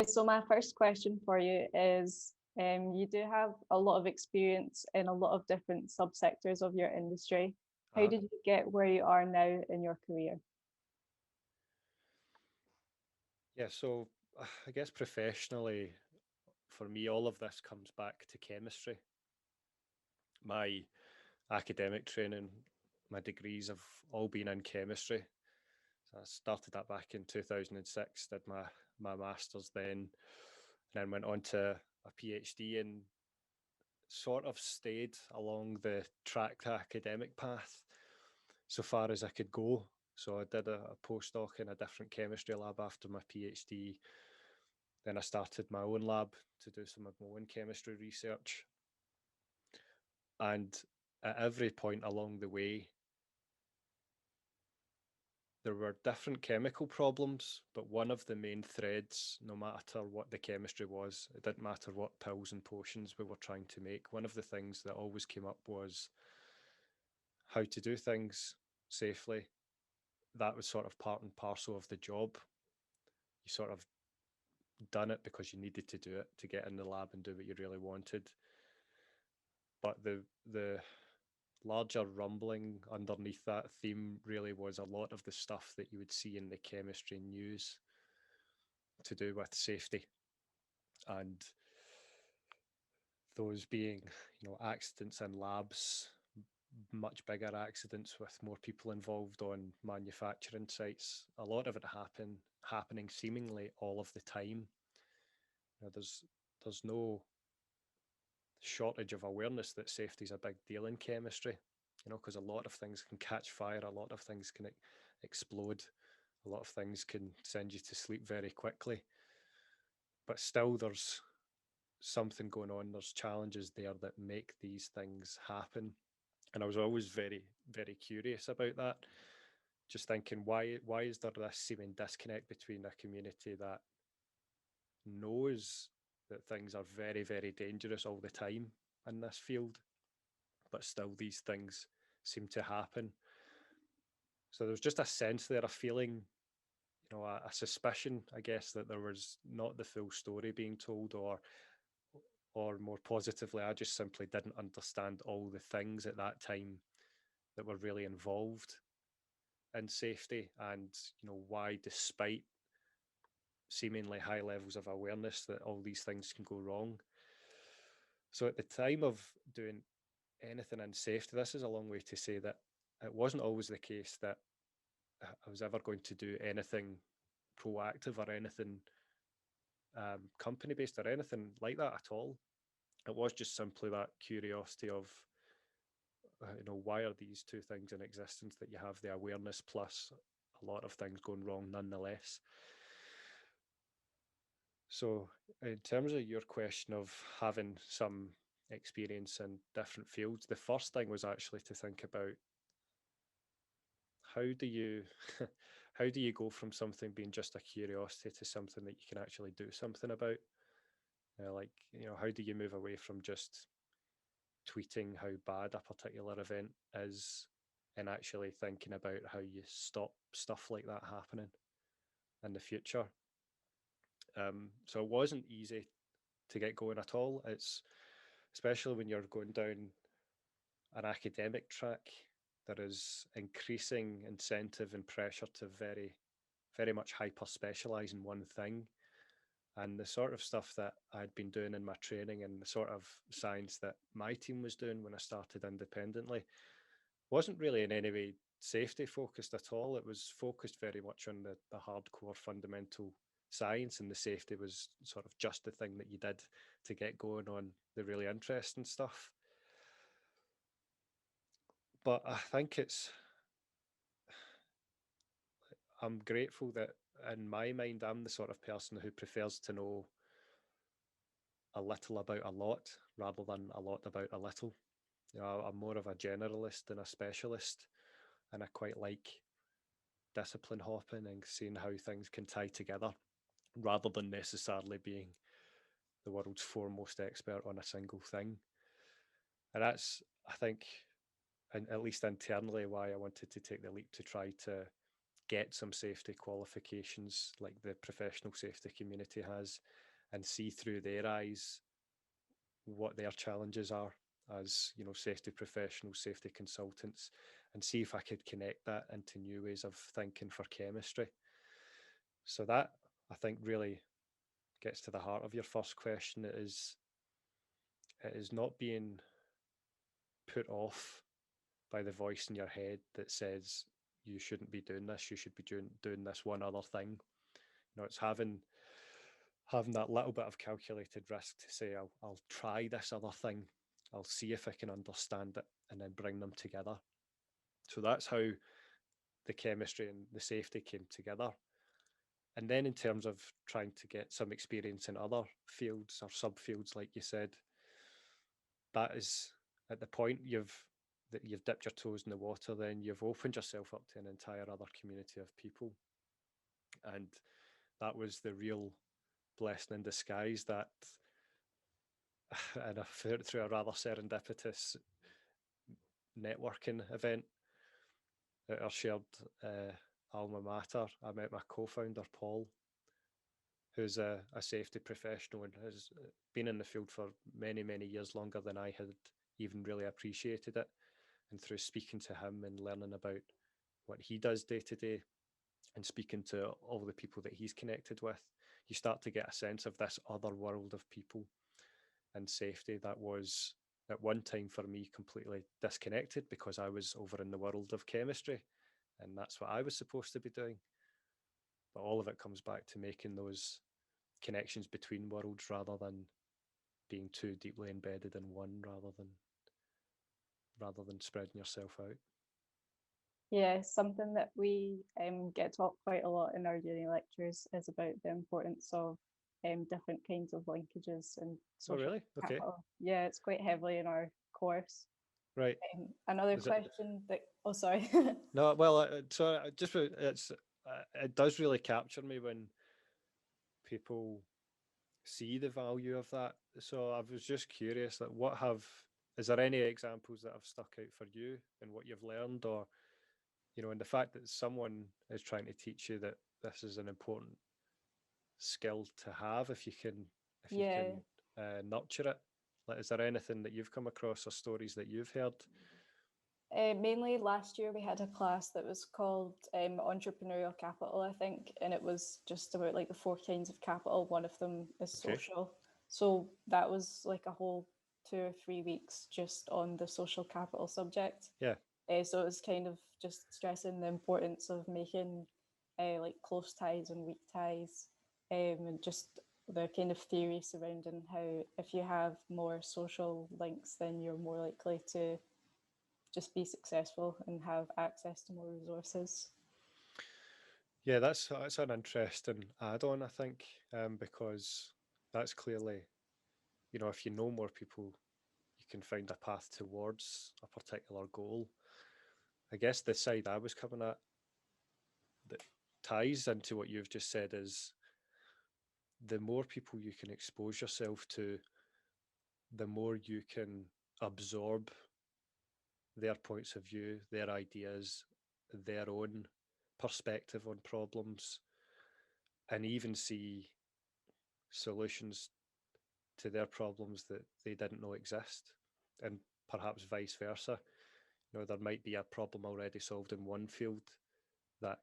So my first question for you is, you do have a lot of experience in a lot of different subsectors of your industry. How Uh, did you get where you are now in your career? yeah, so I guess professionally, for me, all of this comes back to chemistry. My academic training, my degrees have all been in chemistry. So I started that back in 2006, did my master's then, and then went on to a PhD and sort of stayed along the track academic path so far as I could go. So I did a postdoc in a different chemistry lab after my PhD. Then I started my own lab to do some of my own chemistry research. And at every point along the way, there were different chemical problems, but one of the main threads, no matter what the chemistry was, it didn't matter what pills and potions we were trying to make. One of the things that always came up was how to do things safely. That was sort of part and parcel of the job. You sort of done it because you needed to do it to get in the lab and do what you really wanted. But the larger rumbling underneath that theme really was a lot of the stuff that you would see in the chemistry news to do with safety, and those being, accidents in labs, much bigger accidents with more people involved on manufacturing sites. A lot of it happening seemingly all of the time. There's no shortage of awareness that safety is a big deal in chemistry. Because a lot of things can catch fire, a lot of things can explode, a lot of things can send you to sleep very quickly. But still, there's something going on. There's challenges there that make these things happen. And I was always very, very curious about that. Just thinking, why is there this seeming disconnect between a community that knows that things are very, very dangerous all the time in this field, but still these things seem to happen. So there was just a sense there, a feeling, a suspicion, I guess, that there was not the full story being told, or more positively, I just simply didn't understand all the things at that time that were really involved in safety, and why, despite seemingly high levels of awareness that all these things can go wrong. So at the time of doing anything in safety, this is a long way to say that it wasn't always the case that I was ever going to do anything proactive or anything company based or anything like that at all. It was just simply that curiosity of, why are these two things in existence, that you have the awareness plus a lot of things going wrong nonetheless. So, in terms of your question of having some experience in different fields, the first thing was actually to think about how do you how do you go from something being just a curiosity to something that you can actually do something about? How do you move away from just tweeting how bad a particular event is and actually thinking about how you stop stuff like that happening in the future? So it wasn't easy to get going at all. It's especially when you're going down an academic track, there is increasing incentive and pressure to very, very much hyper specialize in one thing. And the sort of stuff that I'd been doing in my training and the sort of science that my team was doing when I started independently wasn't really in any way safety focused at all. It was focused very much on the hardcore fundamental science, and the safety was sort of just the thing that you did to get going on the really interesting stuff. But I think I'm grateful that in my mind, I'm the sort of person who prefers to know a little about a lot rather than a lot about a little. I'm more of a generalist than a specialist, and I quite like discipline hopping and seeing how things can tie together rather than necessarily being the world's foremost expert on a single thing. And that's, I think, and at least internally, why I wanted to take the leap to try to get some safety qualifications like the professional safety community has, and see through their eyes what their challenges are as, you know, safety professionals, safety consultants, and see if I could connect that into new ways of thinking for chemistry. So that, I think, really gets to the heart of your first question. It is not being put off by the voice in your head that says you shouldn't be doing this, you should be doing this one other thing. You know, it's having that little bit of calculated risk to say, I'll try this other thing, I'll see if I can understand it, and then bring them together. So that's how the chemistry and the safety came together. And then in terms of trying to get some experience in other fields or subfields, like you said, that is at the point you've dipped your toes in the water, then you've opened yourself up to an entire other community of people. And that was the real blessing in disguise, that and through a rather serendipitous networking event at our shared alma mater, I met my co-founder, Paul, who's a safety professional and has been in the field for many, many years, longer than I had even really appreciated it. And through speaking to him and learning about what he does day to day and speaking to all the people that he's connected with, you start to get a sense of this other world of people and safety that was at one time for me completely disconnected, because I was over in the world of chemistry and that's what I was supposed to be doing. But all of it comes back to making those connections between worlds rather than being too deeply embedded in one, rather than spreading yourself out. Yeah, something that we get taught quite a lot in our uni lectures is about the importance of different kinds of linkages and Oh, social really? Okay. capital. Yeah, it's quite heavily in our course. Right. Another Is it? question that, oh, sorry. No, well, so just it does really capture me when people see the value of that. So I was just curious, like, is there any examples that have stuck out for you and what you've learned, or, you know, and the fact that someone is trying to teach you that this is an important skill to have if you can Yeah, nurture it. Like, is there anything that you've come across or stories that you've heard? mainly last year we had a class that was called entrepreneurial capital, I think, and it was just about like the 4 kinds of capital. One of them is Okay. social. So that was like a whole 2 or 3 weeks just on the social capital subject. Yeah. So it was kind of just stressing the importance of making like close ties and weak ties, and just the kind of theory surrounding how if you have more social links, then you're more likely to just be successful and have access to more resources. Yeah, that's an interesting add-on, I think, because that's clearly, you know, if you know more people, you can find a path towards a particular goal. I guess the side I was coming at that ties into what you've just said is the more people you can expose yourself to, the more you can absorb their points of view, their ideas, their own perspective on problems, and even see solutions to their problems that they didn't know exist, and perhaps vice versa. You know, there might be a problem already solved in one field that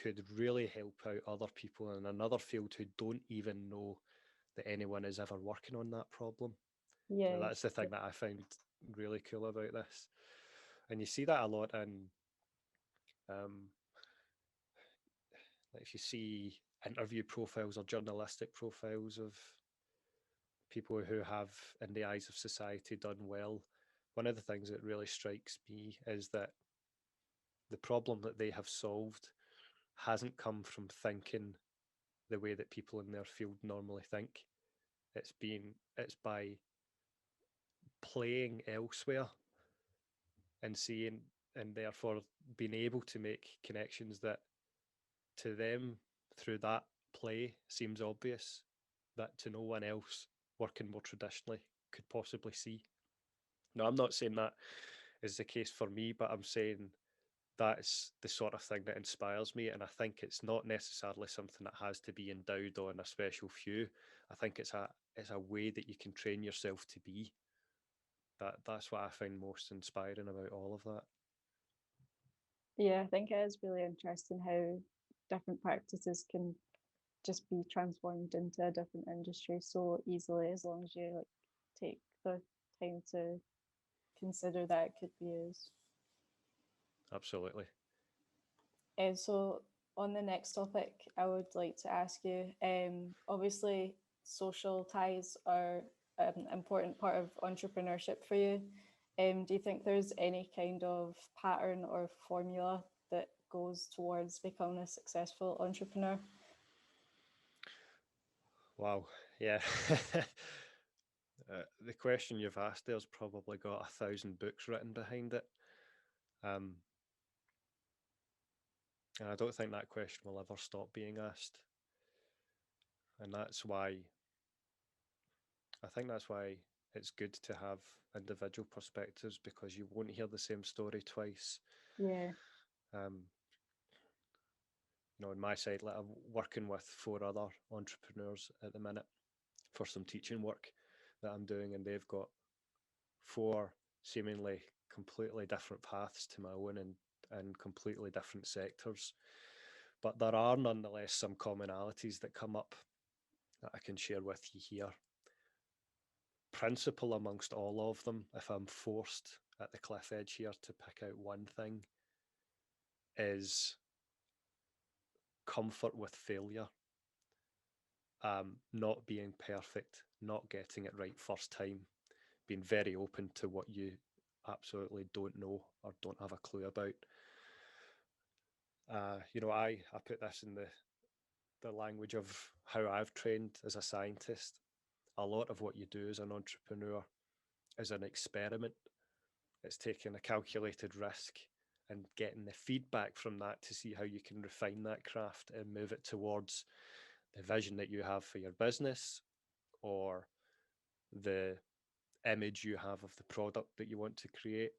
could really help out other people in another field who don't even know that anyone is ever working on that problem. You Yeah, know, that's the thing that I find really cool about this. And you see that a lot in, um, like if you see interview profiles or journalistic profiles of people who have, in the eyes of society, done well, one of the things that really strikes me is that the problem that they have solved hasn't come from thinking the way that people in their field normally think. It's by playing elsewhere and seeing, and therefore being able to make connections that to them through that play seems obvious, that to no one else working more traditionally could possibly see. Now, I'm not saying that is the case for me, but I'm saying that's the sort of thing that inspires me. And I think it's not necessarily something that has to be endowed on a special few. I think it's a way that you can train yourself to be. That's what I find most inspiring about all of that. Yeah, I think it is really interesting how different practices can just be transformed into a different industry so easily, as long as you like take the time to consider that it could be used. Absolutely. So on the next topic, I would like to ask you, obviously social ties are an important part of entrepreneurship for you. Do you think there's any kind of pattern or formula that goes towards becoming a successful entrepreneur? Wow. Yeah. The question you've asked there's probably got 1,000 books written behind it. And I don't think that question will ever stop being asked. And I think that's why it's good to have individual perspectives, because you won't hear the same story twice. Yeah. Um, on my side, like, I'm working with 4 other entrepreneurs at the minute for some teaching work that I'm doing, and they've got 4 seemingly completely different paths to my own, and completely different sectors. But there are nonetheless some commonalities that come up that I can share with you here. Principle amongst all of them, if I'm forced at the cliff edge here to pick out one thing, is comfort with failure. Not being perfect, not getting it right first time, being very open to what you absolutely don't know or don't have a clue about. I put this in the language of how I've trained as a scientist. A lot of what you do as an entrepreneur is an experiment. It's taking a calculated risk and getting the feedback from that to see how you can refine that craft and move it towards the vision that you have for your business, or the image you have of the product that you want to create,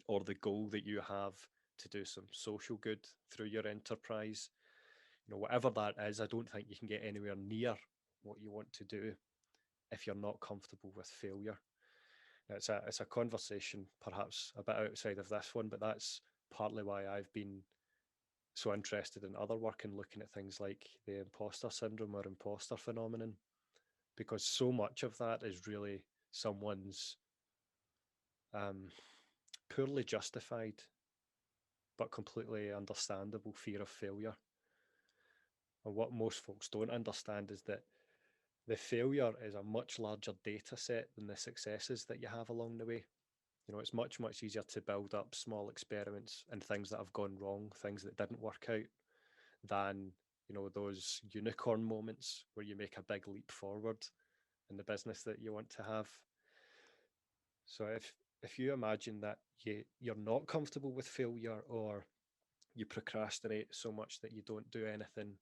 or the goal that you have to do some social good through your enterprise. Whatever that is, I don't think you can get anywhere near what you want to do if you're not comfortable with failure. It's a conversation perhaps a bit outside of this one, but that's partly why I've been so interested in other work and looking at things like the imposter syndrome or imposter phenomenon, because so much of that is really someone's poorly justified but completely understandable fear of failure. And what most folks don't understand is that the failure is a much larger data set than the successes that you have along the way. It's much, much easier to build up small experiments and things that have gone wrong, things that didn't work out, than, those unicorn moments where you make a big leap forward in the business that you want to have. So if you imagine that you're not comfortable with failure, or you procrastinate so much that you don't do anything,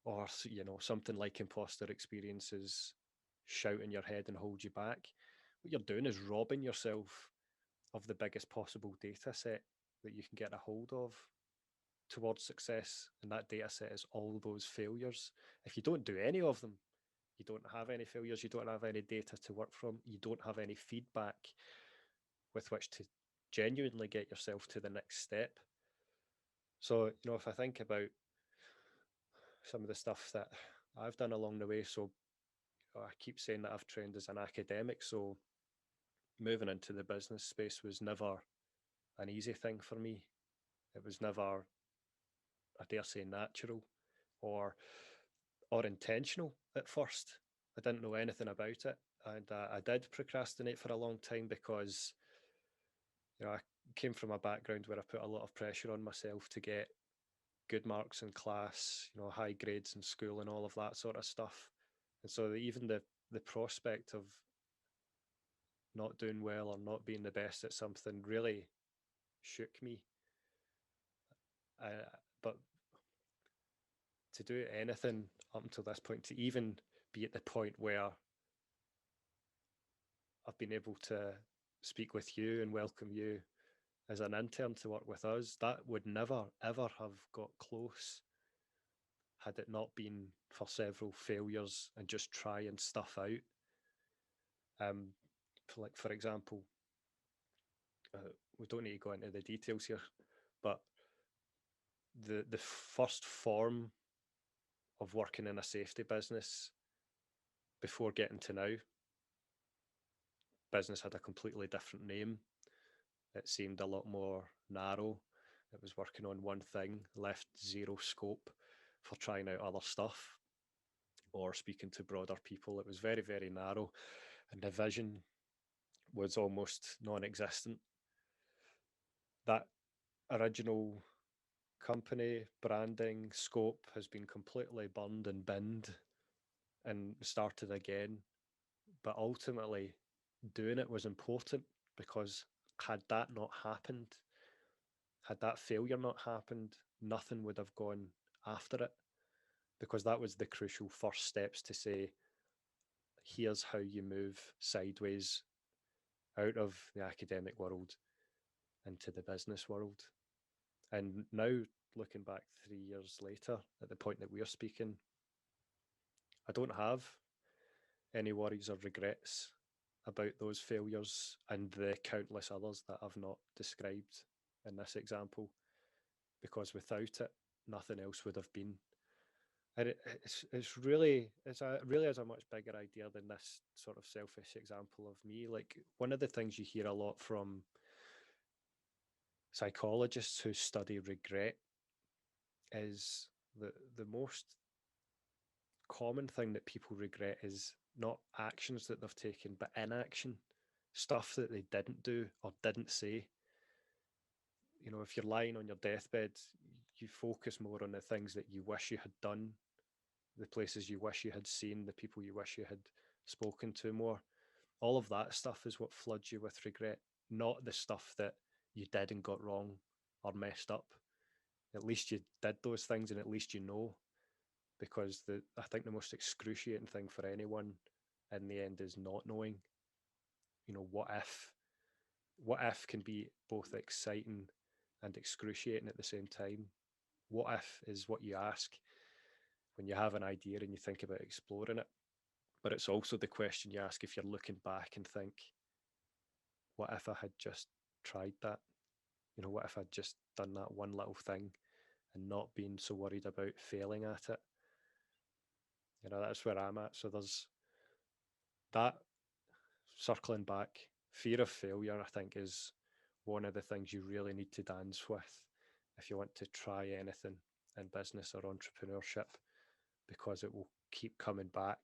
or something like imposter experiences shout in your head and hold you back, what you're doing is robbing yourself of the biggest possible data set that you can get a hold of towards success. And that data set is all those failures. If you don't do any of them, you don't have any failures, you don't have any data to work from, you don't have any feedback with which to genuinely get yourself to the next step. So, if I think about some of the stuff that I've done along the way, so I keep saying that I've trained as an academic, so moving into the business space was never an easy thing for me. It was never, I dare say, natural or intentional at first. I didn't know anything about it, and I did procrastinate for a long time because I came from a background where I put a lot of pressure on myself to get good marks in class, high grades in school and all of that sort of stuff. And so even the prospect of not doing well or not being the best at something really shook me. But to do anything up until this point, to even be at the point where I've been able to speak with you and welcome you as an intern to work with us, that would never, ever have got close had it not been for several failures and just trying stuff out. For example, we don't need to go into the details here, but the first form of working in a safety business before getting to now, business had a completely different name. It seemed a lot more narrow. It was working on one thing, left zero scope for trying out other stuff or speaking to broader people. It was very, very narrow, and the vision was almost non-existent. That original company branding scope has been completely burned and binned and started again. But ultimately, doing it was important, because had that not happened, had that failure not happened, nothing would have gone after it, because that was the crucial first steps to say, here's how you move sideways out of the academic world into the business world. And now, looking back 3 years later, at the point that we're speaking, I don't have any worries or regrets about those failures and the countless others that I've not described in this example, because without it, nothing else would have been. And it's really is a much bigger idea than this sort of selfish example of me. Like, one of the things you hear a lot from psychologists who study regret is the most common thing that people regret is not actions that they've taken, but inaction, stuff that they didn't do or didn't say. You know, if you're lying on your deathbed, you focus more on the things that you wish you had done, the places you wish you had seen, the people you wish you had spoken to more. All of that stuff is what floods you with regret, not the stuff that you did and got wrong or messed up. At least you did those things, and at least you know. Because I think the most excruciating thing for anyone in the end is not knowing. You know, what if can be both exciting and excruciating at the same time. What if is what you ask when you have an idea and you think about exploring it. But it's also the question you ask if you're looking back and think, what if I had just tried that? You know, what if I'd just done that one little thing and not been so worried about failing at it? You know, that's where I'm at. So there's that, circling back, fear of failure, I think, is one of the things you really need to dance with if you want to try anything in business or entrepreneurship, because it will keep coming back.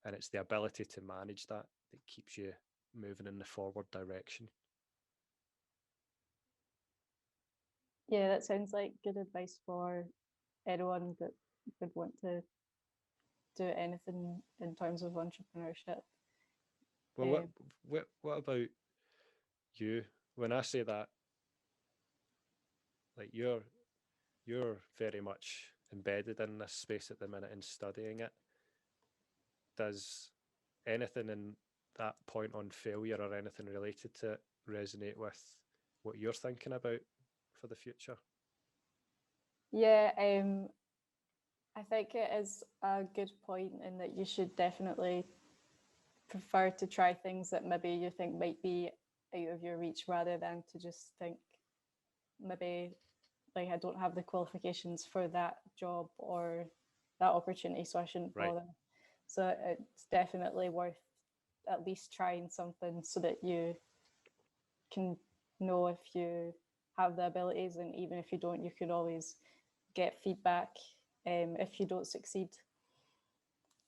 And it's the ability to manage that that keeps you moving in the forward direction. Yeah, that sounds like good advice for anyone that would want to do anything in terms of entrepreneurship. Well, what about you? When I say that, like, you're very much embedded in this space at the minute and studying it. Does anything in that point on failure or anything related to it resonate with what you're thinking about for the future? Yeah, I think it is a good point in that you should definitely prefer to try things that maybe you think might be out of your reach, rather than to just think maybe, like, I don't have the qualifications for that job or that opportunity, so I shouldn't bother. So it's definitely worth at least trying something so that you can know if you have the abilities, and even if you don't, you can always get feedback if you don't succeed.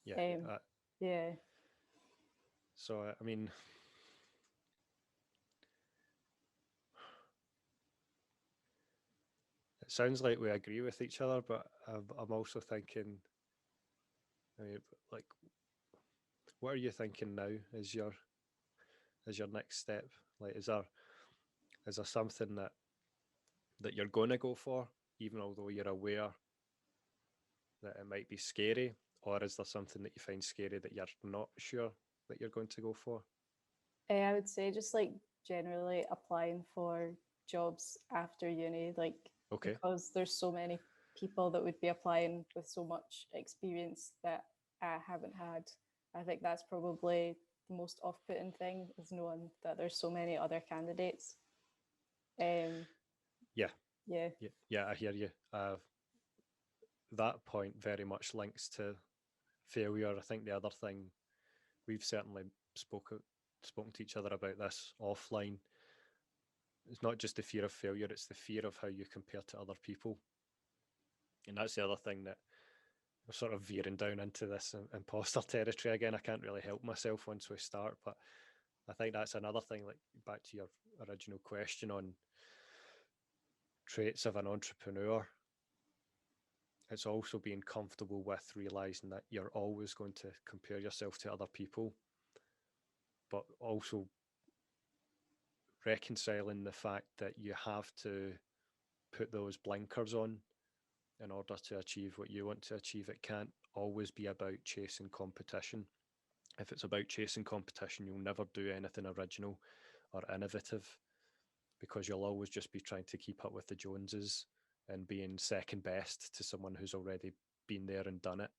Yeah. Yeah. So, I mean, it sounds like we agree with each other, but I'm also thinking, I mean, like, what are you thinking now is your next step? Like, is there something that you're going to go for, even although you're aware that it might be scary? Or is there something that you find scary that you're not sure that you're going to go for? I would say just like generally applying for jobs after uni, like Okay. because there's so many people that would be applying with so much experience that I haven't had. I think that's probably the most off-putting thing, is knowing that there's so many other candidates. Yeah. Yeah. Yeah, I hear you. That point very much links to failure. I think the other thing, we've certainly spoken to each other about this offline. It's not just the fear of failure, it's the fear of how you compare to other people. And that's the other thing that we're sort of veering down into this imposter territory again. I can't really help myself once we start, but I think that's another thing, like back to your original question on traits of an entrepreneur. It's also being comfortable with realizing that you're always going to compare yourself to other people, but also reconciling the fact that you have to put those blinkers on in order to achieve what you want to achieve. It can't always be about chasing competition. If it's about chasing competition, you'll never do anything original or innovative, because you'll always just be trying to keep up with the Joneses and being second best to someone who's already been there and done it.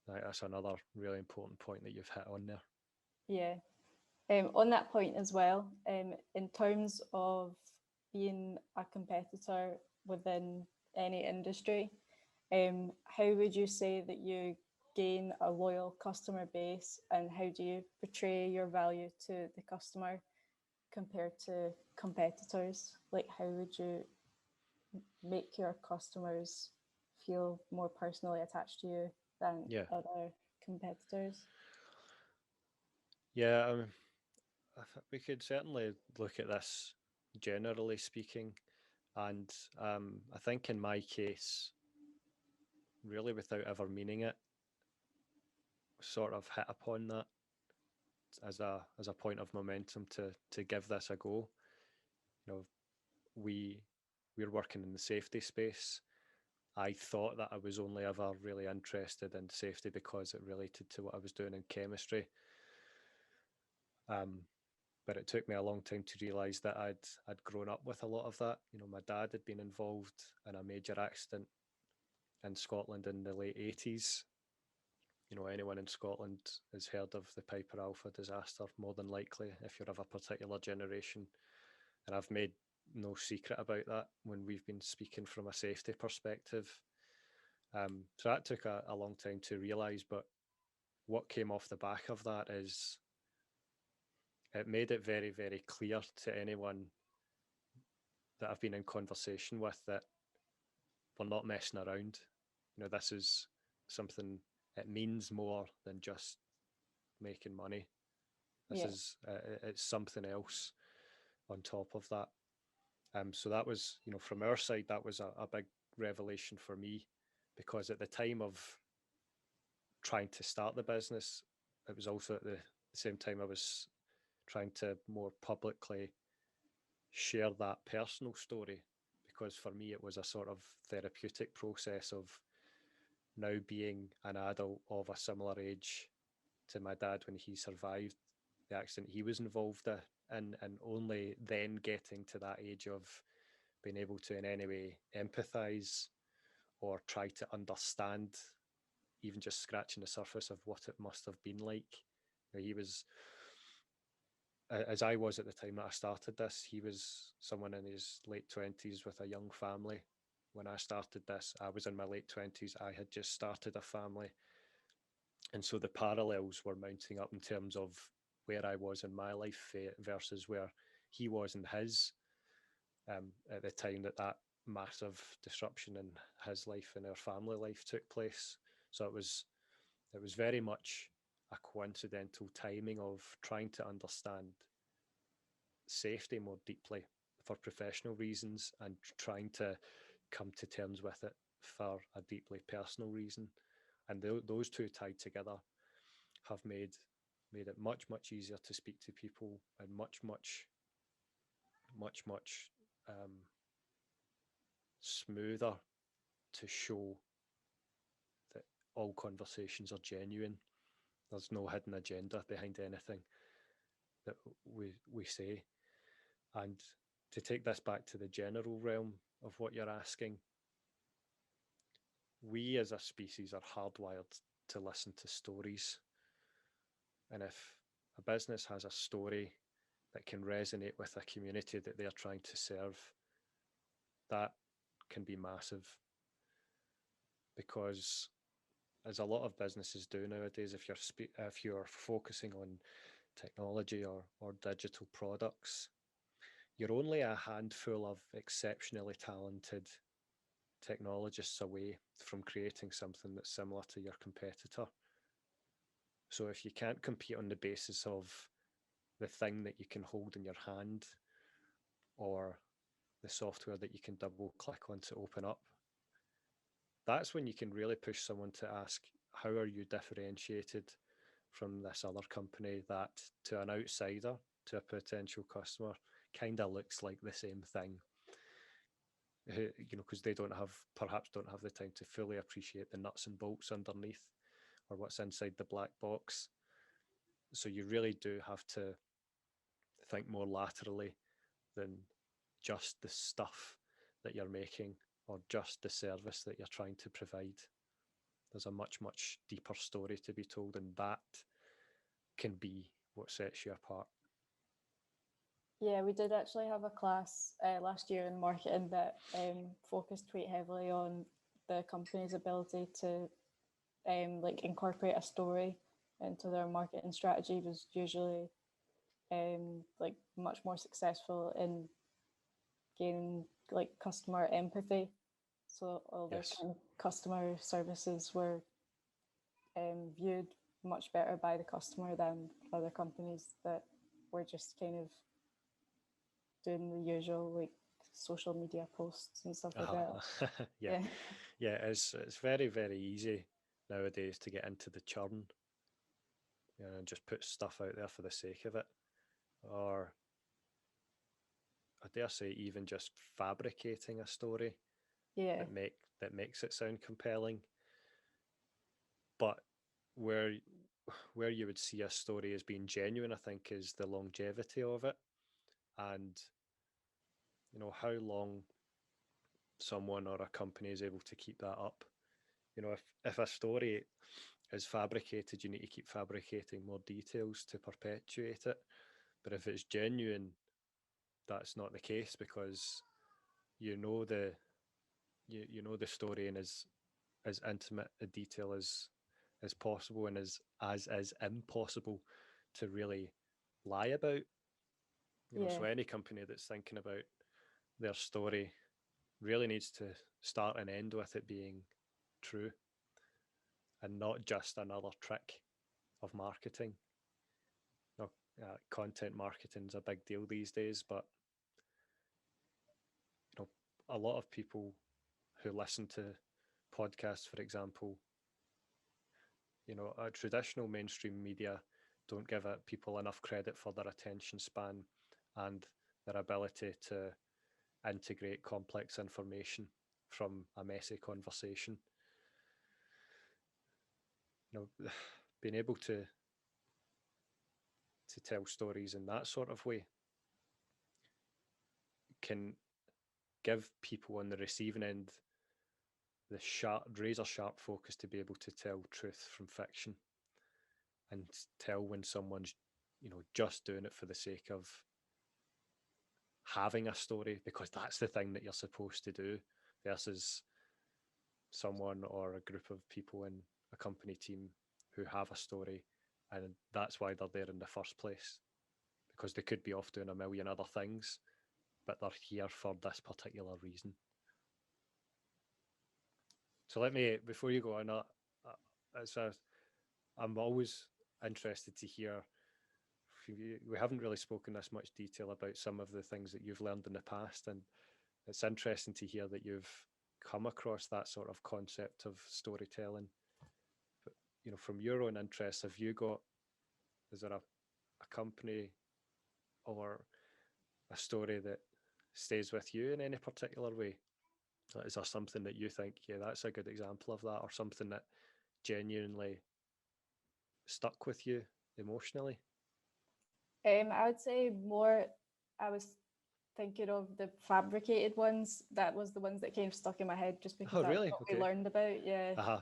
That's another really important point that you've hit on there. Yeah. On that point as well, in terms of being a competitor within any industry, how would you say that you gain a loyal customer base, and how do you portray your value to the customer compared to competitors? Like, how would you make your customers feel more personally attached to you than other competitors? Yeah, we could certainly look at this generally speaking. And I think in my case, really without ever meaning it, sort of hit upon that as a point of momentum to give this a go. You know, we're working in the safety space. I thought that I was only ever really interested in safety because it related to what I was doing in chemistry. But it took me a long time to realise that I'd grown up with a lot of that. You know, my dad had been involved in a major accident in Scotland in the late 80s. You know, anyone in Scotland has heard of the Piper Alpha disaster, more than likely, if you're of a particular generation. And I've made no secret about that when we've been speaking from a safety perspective. So that took a long time to realise, but what came off the back of that is it made it very, very clear to anyone that I've been in conversation with that we're not messing around. You know, this is something, it means more than just making money. This is, it's something else on top of that. So that was, you know, from our side, that was a big revelation for me, because at the time of trying to start the business, it was also at the same time I was trying to more publicly share that personal story, because for me it was a sort of therapeutic process of now being an adult of a similar age to my dad when he survived the accident he was involved in, and only then getting to that age of being able to in any way empathize or try to understand, even just scratching the surface of what it must have been like. You know, he was, as I was at the time that I started this, he was someone in his late 20s with a young family. When I started this, I was in my late 20s. I had just started a family. And so the parallels were mounting up in terms of where I was in my life versus where he was in his, at the time that massive disruption in his life and our family life took place. So it was very much a coincidental timing of trying to understand safety more deeply for professional reasons and trying to come to terms with it for a deeply personal reason. And those two tied together have made it much, much easier to speak to people, and much smoother to show that all conversations are genuine. There's no hidden agenda behind anything that we say. And to take this back to the general realm of what you're asking, we as a species are hardwired to listen to stories. And if a business has a story that can resonate with a community that they're trying to serve, that can be massive. Because as a lot of businesses do nowadays, if you're focusing on technology or digital products, you're only a handful of exceptionally talented technologists away from creating something that's similar to your competitor. So if you can't compete on the basis of the thing that you can hold in your hand or the software that you can double click on to open up, that's when you can really push someone to ask, how are you differentiated from this other company that to an outsider, to a potential customer, kind of looks like the same thing? Because they perhaps don't have the time to fully appreciate the nuts and bolts underneath or what's inside the black box. So you really do have to think more laterally than just the stuff that you're making or just the service that you're trying to provide. There's a much, much deeper story to be told, and that can be what sets you apart. Yeah, we did actually have a class last year in marketing that focused quite heavily on the company's ability to like incorporate a story into their marketing strategy was usually like much more successful in gaining like customer empathy. So all their kind of customer services were viewed much better by the customer than other companies that were just kind of doing the usual like social media posts and stuff like that. Yeah. It's very, very easy nowadays to get into the churn, and just put stuff out there for the sake of it, or I dare say even just fabricating a story that makes it sound compelling. But where you would see a story as being genuine, I think, is the longevity of it, and how long someone or a company is able to keep that up. If a story is fabricated, you need to keep fabricating more details to perpetuate it. But if it's genuine, that's not the case, because you know the story in as intimate a detail as possible, and as impossible to really lie about. So any company that's thinking about their story really needs to start and end with it being true, and not just another trick of marketing. Content marketing is a big deal these days, but a lot of people who listen to podcasts, for example, traditional mainstream media don't give people enough credit for their attention span and their ability to integrate complex information from a messy conversation. Being able to tell stories in that sort of way can give people on the receiving end the razor sharp focus to be able to tell truth from fiction, and tell when someone's just doing it for the sake of having a story because that's the thing that you're supposed to do, versus someone or a group of people in a company team who have a story, and that's why they're there in the first place, because they could be off doing a million other things, but they're here for this particular reason. So let me, before you go on, I'm always interested to hear, we haven't really spoken this much detail about some of the things that you've learned in the past, and it's interesting to hear that you've come across that sort of concept of storytelling. But, from your own interest, is there a company or a story that stays with you in any particular way? Is there something that you think, that's a good example of that, or something that genuinely stuck with you emotionally? I would say more, I was thinking of the fabricated ones. That was the ones that kind of stuck in my head just because Oh, that's really? what Okay. we learned about. Yeah. Uh-huh.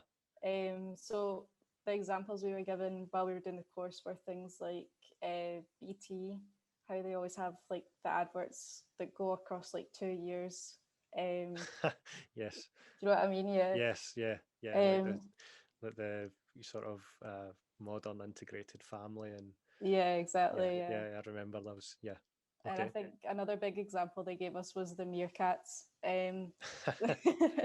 So the examples we were given while we were doing the course were things like BT, how they always have like the adverts that go across like 2 years. Yes. Do you know what I mean? Yeah. Yes, yeah, yeah. Like the sort of modern integrated family and Yeah, exactly. yeah, Yeah. I remember those. Yeah. And I Okay. think another big example they gave us was the meerkats.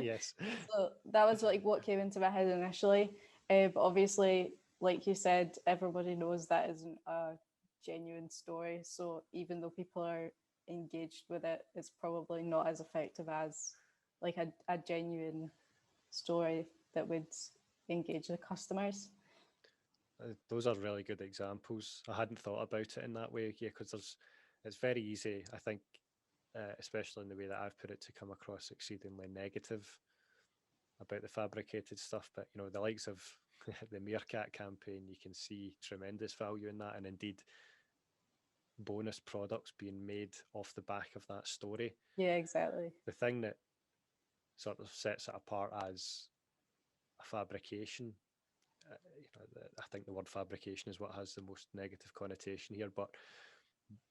Yes. So that was like what came into my head initially. But obviously, like you said, everybody knows that isn't a genuine story. So even though people are engaged with it, it's probably not as effective as like a genuine story that would engage the customers. Those are really good examples. I hadn't thought about it in that way, yeah, because it's very easy, I think, especially in the way that I've put it, to come across exceedingly negative about the fabricated stuff. But you know, the likes of the Meerkat campaign, you can see tremendous value in that, and indeed bonus products being made off the back of that story. Yeah, exactly. The thing that sort of sets it apart as a fabrication, I think the word fabrication is what has the most negative connotation here, but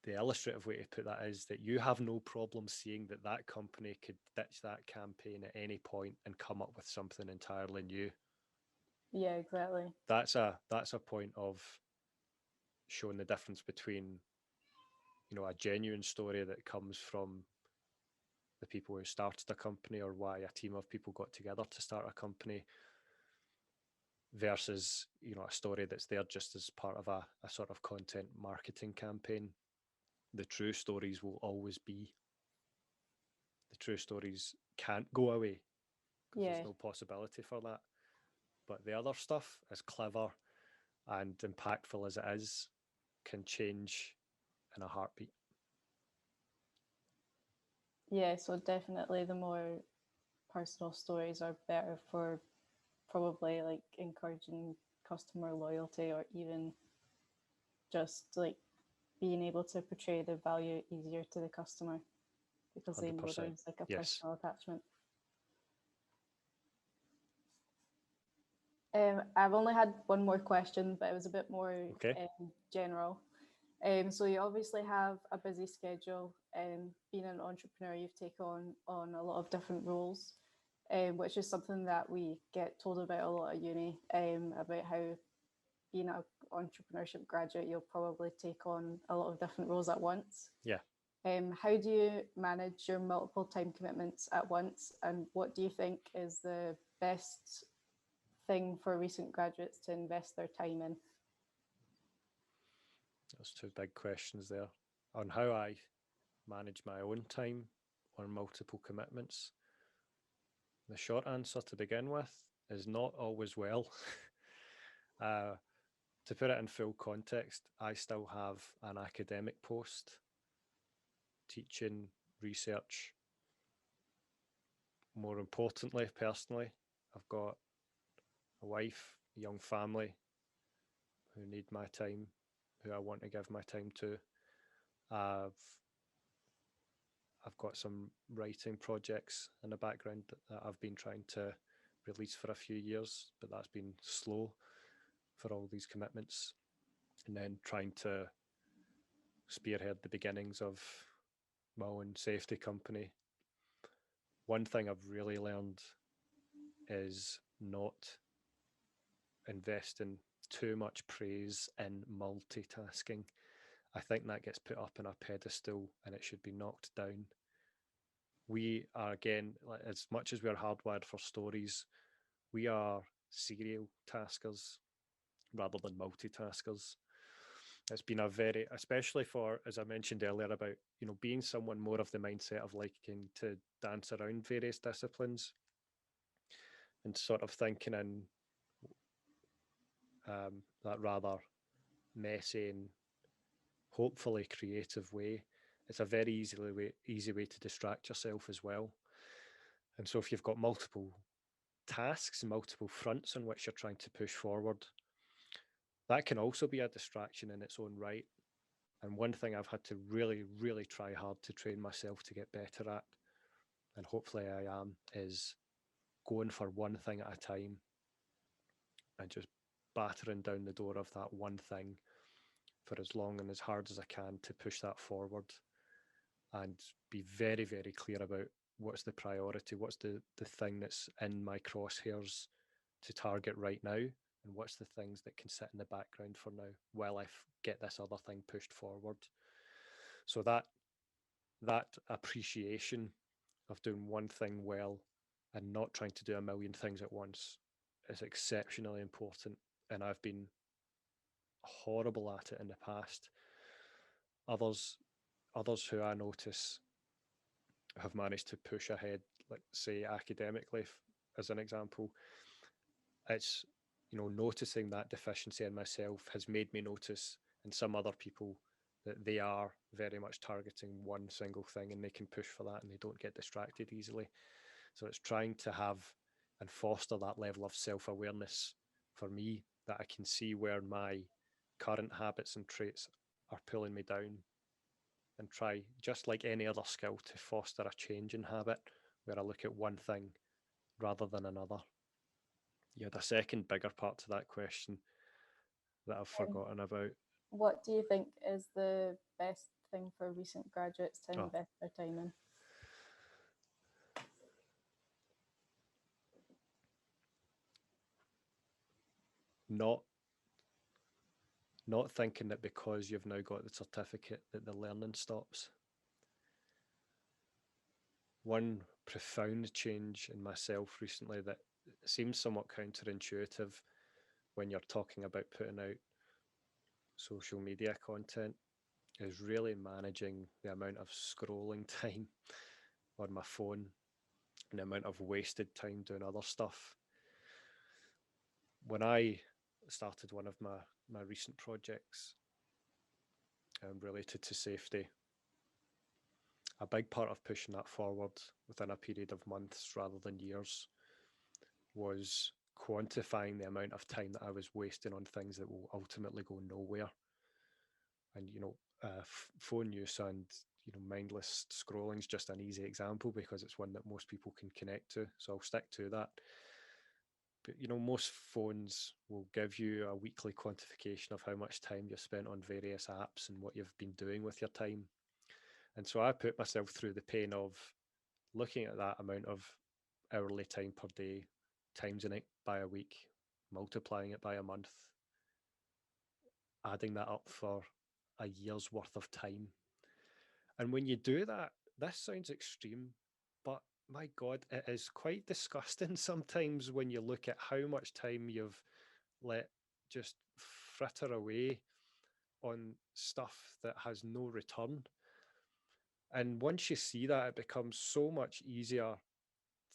the illustrative way to put that is that you have no problem seeing that that company could ditch that campaign at any point and come up with something entirely new. Yeah, exactly. That's a point of showing the difference between, you know, a genuine story that comes from the people who started a company or why a team of people got together to start a company, versus, you know, a story that's there just as part of a sort of content marketing campaign. The true stories will always be. The true stories can't go away because Yeah. there's no possibility for that. But the other stuff, as clever and impactful as it is, can change in a heartbeat. Yeah, so definitely the more personal stories are better for probably like encouraging customer loyalty, or even just like being able to portray the value easier to the customer because they know 100%. there's like a Yes. personal attachment. I've only had one more question, but it was a bit more Okay. general. So you obviously have a busy schedule. Being an entrepreneur, you've taken on a lot of different roles, which is something that we get told about a lot at uni, about how being an entrepreneurship graduate, you'll probably take on a lot of different roles at once. Yeah. How do you manage your multiple time commitments at once, and what do you think is the best thing for recent graduates to invest their time in? There's two big questions there. On how I manage my own time on multiple commitments, the short answer to begin with is not always well. To put it in full context, I still have an academic post, teaching, research. More importantly, personally, I've got a wife, a young family who need my time, who I want to give my time to. I've got some writing projects in the background that I've been trying to release for a few years, but that's been slow for all these commitments. And then trying to spearhead the beginnings of my own safety company. One thing I've really learned is not investing too much praise in multitasking. I think that gets put up on a pedestal and it should be knocked down. We are, again, as much as we're hardwired for stories, we are serial taskers rather than multitaskers. It's been a very, especially for, as I mentioned earlier, about, you know, being someone more of the mindset of liking to dance around various disciplines and sort of thinking in that rather messy and hopefully creative way. It's a very easy way to distract yourself as well. And so if you've got multiple tasks, multiple fronts on which you're trying to push forward, that can also be a distraction in its own right. And one thing I've had to really, really try hard to train myself to get better at, and hopefully I am, is going for one thing at a time and just battering down the door of that one thing for as long and as hard as I can to push that forward, and be very, very clear about what's the priority, what's the thing that's in my crosshairs to target right now, and what's the things that can sit in the background for now while I get this other thing pushed forward. So that appreciation of doing one thing well and not trying to do a million things at once is exceptionally important. And I've been horrible at it in the past. Others who I notice have managed to push ahead, like say academically, as an example, it's, noticing that deficiency in myself has made me notice in some other people that they are very much targeting one single thing and they can push for that and they don't get distracted easily. So it's trying to have and foster that level of self-awareness for me, that I can see where my current habits and traits are pulling me down, and try, just like any other skill, to foster a change in habit where I look at one thing rather than another. You had a second bigger part to that question that I've forgotten about. What do you think is the best thing for recent graduates to invest their time in? Not thinking that because you've now got the certificate that the learning stops. One profound change in myself recently that seems somewhat counterintuitive when you're talking about putting out social media content is really managing the amount of scrolling time on my phone and the amount of wasted time doing other stuff. When I started one of my recent projects related to safety, a big part of pushing that forward within a period of months rather than years was quantifying the amount of time that I was wasting on things that will ultimately go nowhere. And phone use and mindless scrolling is just an easy example because it's one that most people can connect to, so I'll stick to that. But most phones will give you a weekly quantification of how much time you've spent on various apps and what you've been doing with your time. And so I put myself through the pain of looking at that amount of hourly time per day, timesing it by a week, multiplying it by a month, adding that up for a year's worth of time. And when you do that, this sounds extreme, but my God, it is quite disgusting sometimes when you look at how much time you've let just fritter away on stuff that has no return. And once you see that, it becomes so much easier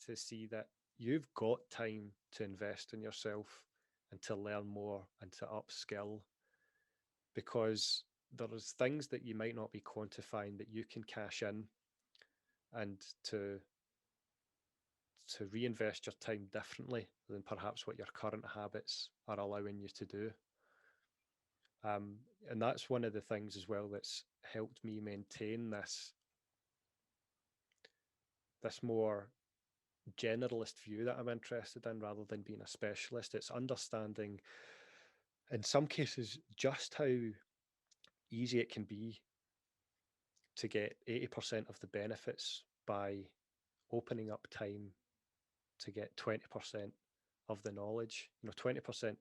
to see that you've got time to invest in yourself and to learn more and to upskill, because there's things that you might not be quantifying that you can cash in and to reinvest your time differently than perhaps what your current habits are allowing you to do. And that's one of the things as well that's helped me maintain this more generalist view that I'm interested in rather than being a specialist. It's understanding in some cases just how easy it can be to get 80% of the benefits by opening up time to get 20% of the knowledge. 20%,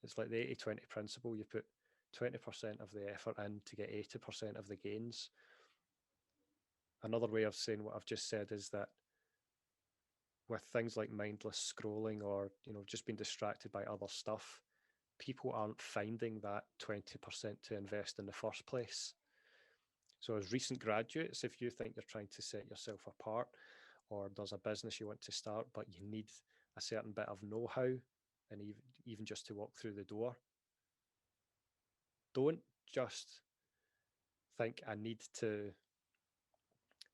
it's like the 80-20 principle. You put 20% of the effort in to get 80% of the gains. Another way of saying what I've just said is that with things like mindless scrolling or just being distracted by other stuff, people aren't finding that 20% to invest in the first place. So as recent graduates, if you think you're trying to set yourself apart, or there's a business you want to start but you need a certain bit of know-how and even just to walk through the door, don't just think I need to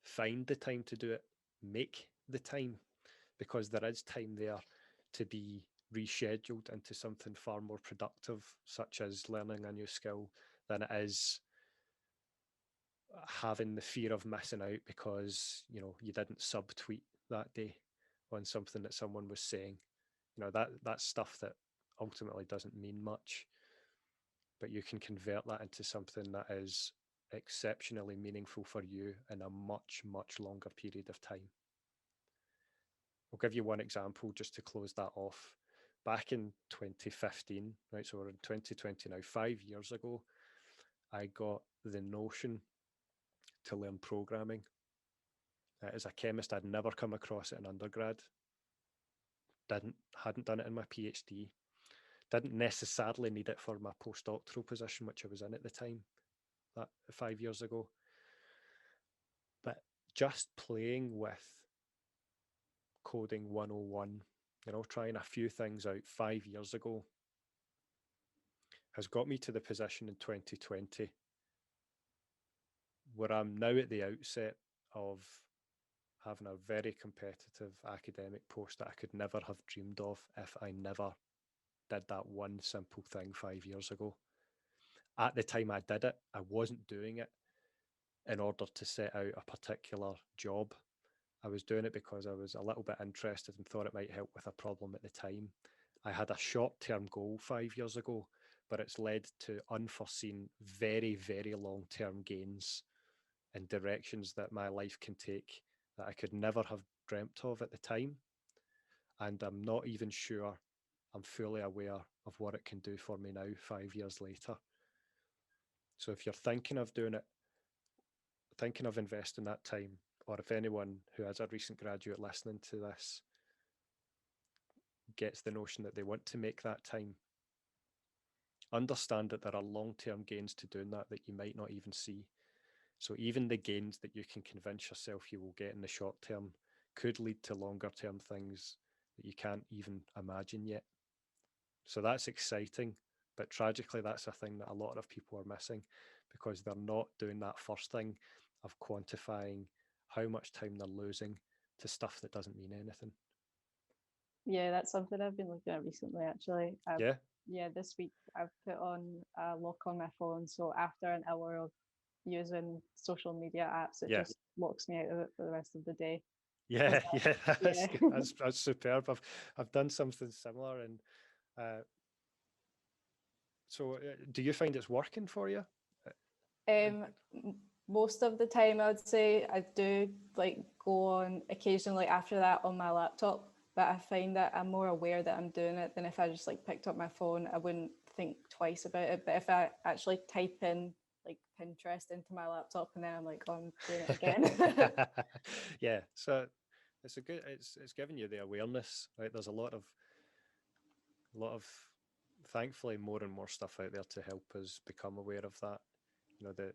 find the time to do it. Make the time, because there is time there to be rescheduled into something far more productive, such as learning a new skill, than it is having the fear of missing out because, you know, you didn't subtweet that day on something that someone was saying. You know, that's stuff that ultimately doesn't mean much, but you can convert that into something that is exceptionally meaningful for you in a much, much longer period of time. I'll give you one example just to close that off. Back in 2015, right, so we're in 2020 now, 5 years ago, I got the notion to learn programming. As a chemist, I'd never come across it in undergrad. Hadn't done it in my PhD. Didn't necessarily need it for my postdoctoral position, which I was in at the time, that 5 years ago. But just playing with coding 101, you know, trying a few things out 5 years ago has got me to the position in 2020 where I'm now at the outset of having a very competitive academic post that I could never have dreamed of if I never did that one simple thing 5 years ago. At the time I did it, I wasn't doing it in order to set out a particular job. I was doing it because I was a little bit interested and thought it might help with a problem at the time. I had a short-term goal 5 years ago, but it's led to unforeseen, very, very long-term gains in directions that my life can take that I could never have dreamt of at the time. And I'm not even sure I'm fully aware of what it can do for me now, 5 years later. So if you're thinking of doing it, thinking of investing that time, or if anyone who is a recent graduate listening to this gets the notion that they want to make that time, understand that there are long-term gains to doing that you might not even see. So even the gains that you can convince yourself you will get in the short term could lead to longer term things that you can't even imagine yet. So that's exciting, but tragically that's a thing that a lot of people are missing because they're not doing that first thing of quantifying how much time they're losing to stuff that doesn't mean anything. Yeah, that's something I've been looking at recently, actually. Yeah, this week I've put on a lock on my phone. So after an hour of using social media apps, it just locks me out of it for the rest of the day. Yeah, Yeah. that's superb. I've done something similar, and so do you find it's working for you? Most of the time, I would say I do like go on occasionally after that on my laptop, but I find that I'm more aware that I'm doing it than if I just like picked up my phone. I wouldn't think twice about it. But if I actually type in like Pinterest into my laptop and then I'm like, oh, I'm doing it again. Yeah, so it's it's giving you the awareness, right? There's a lot of thankfully more and more stuff out there to help us become aware of that. You know, the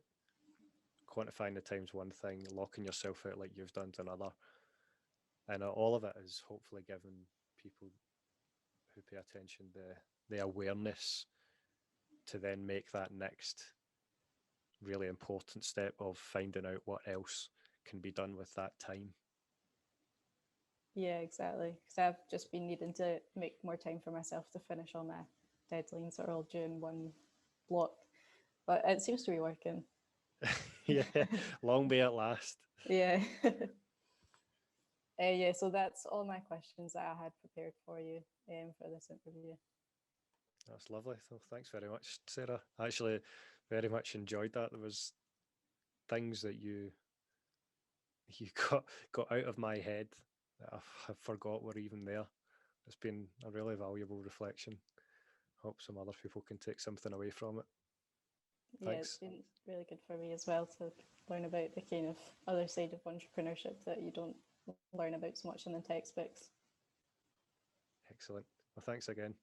quantifying the time's one thing, locking yourself out like you've done to another. And all of it is hopefully giving people who pay attention the awareness to then make that next really important step of finding out what else can be done with that time. Yeah, exactly. Because I've just been needing to make more time for myself to finish all my deadlines that are all due in one block. But it seems to be working. Yeah, long may it last. Yeah. Yeah, so that's all my questions that I had prepared for you for this interview. That's lovely. So thanks very much, Sarah. I actually very much enjoyed that. There was things that you got out of my head that I forgot were even there. It's been a really valuable reflection. Hope some other people can take something away from it. Thanks. Yeah, it's been really good for me as well to learn about the kind of other side of entrepreneurship that you don't learn about so much in the textbooks. Excellent. Well, thanks again.